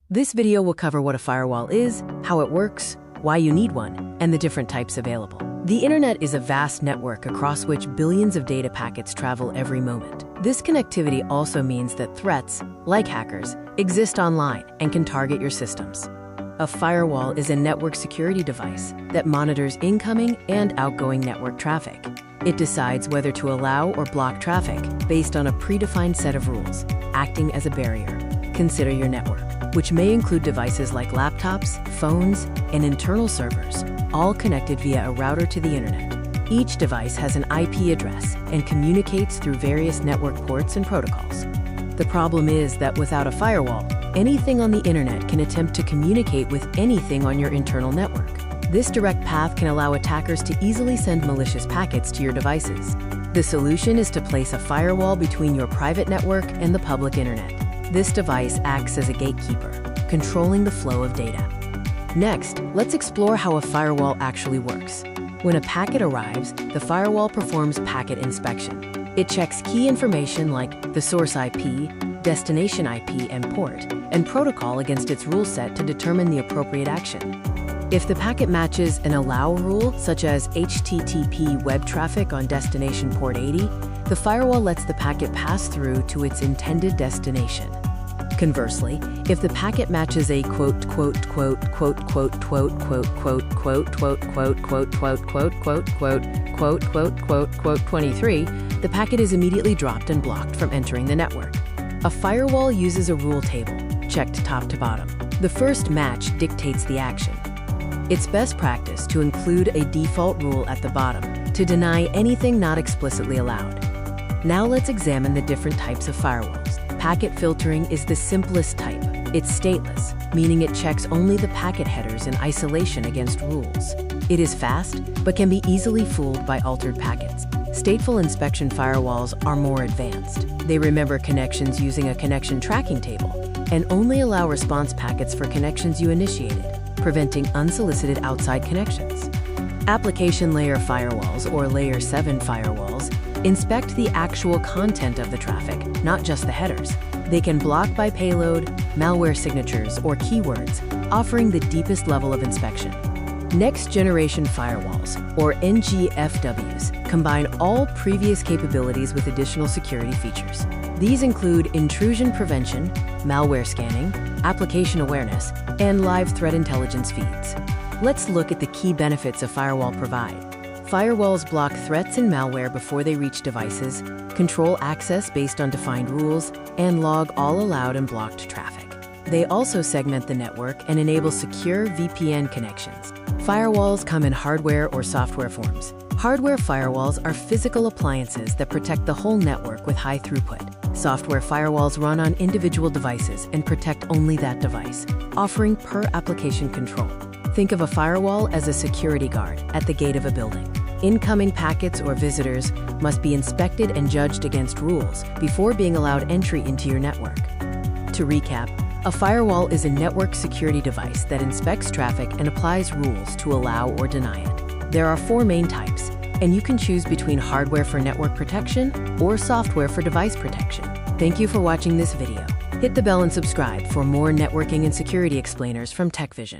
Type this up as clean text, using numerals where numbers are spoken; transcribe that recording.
This video will cover what a firewall is, how it works, why you need one, and the different types available. The internet is a vast network across which billions of data packets travel every moment. This connectivity also means that threats, like hackers, exist online and can target your systems. A firewall is a network security device that monitors incoming and outgoing network traffic. It decides whether to allow or block traffic based on a predefined set of rules, acting as a barrier. Consider your network, which may include devices like laptops, phones, and internal servers, all connected via a router to the internet. Each device has an IP address and communicates through various network ports and protocols. The problem is that without a firewall, anything on the internet can attempt to communicate with anything on your internal network. This direct path can allow attackers to easily send malicious packets to your devices. The solution is to place a firewall between your private network and the public internet. This device acts as a gatekeeper, controlling the flow of data. Next, let's explore how a firewall actually works. When a packet arrives, the firewall performs packet inspection. It checks key information like the source IP, destination IP and port, and protocol against its rule set to determine the appropriate action. If the packet matches an allow rule, such as HTTP web traffic on destination port 80, the firewall lets the packet pass through to its intended destination. Conversely, if the packet matches a quote 23, the packet is immediately dropped and blocked from entering the network. A firewall uses a rule table, checked top to bottom. The first match dictates the action. It's best practice to include a default rule at the bottom to deny anything not explicitly allowed. Now let's examine the different types of firewalls. Packet filtering is the simplest type. It's stateless, meaning it checks only the packet headers in isolation against rules. It is fast, but can be easily fooled by altered packets. Stateful inspection firewalls are more advanced. They remember connections using a connection tracking table and only allow response packets for connections you initiated, preventing unsolicited outside connections. Application layer firewalls, or layer 7 firewalls, inspect the actual content of the traffic, not just the headers. They can block by payload, malware signatures, or keywords, offering the deepest level of inspection. Next generation firewalls, or NGFWs, combine all previous capabilities with additional security features. These include intrusion prevention, malware scanning, application awareness, and live threat intelligence feeds. Let's look at the key benefits a firewall provides. Firewalls block threats and malware before they reach devices, control access based on defined rules, and log all allowed and blocked traffic. They also segment the network and enable secure VPN connections. Firewalls come in hardware or software forms. Hardware firewalls are physical appliances that protect the whole network with high throughput. Software firewalls run on individual devices and protect only that device, offering per-application control. Think of a firewall as a security guard at the gate of a building. Incoming packets or visitors must be inspected and judged against rules before being allowed entry into your network. To recap, a firewall is a network security device that inspects traffic and applies rules to allow or deny it. There are 4 main types, and you can choose between hardware for network protection or software for device protection. Thank you for watching this video. Hit the bell and subscribe for more networking and security explainers from TechVision.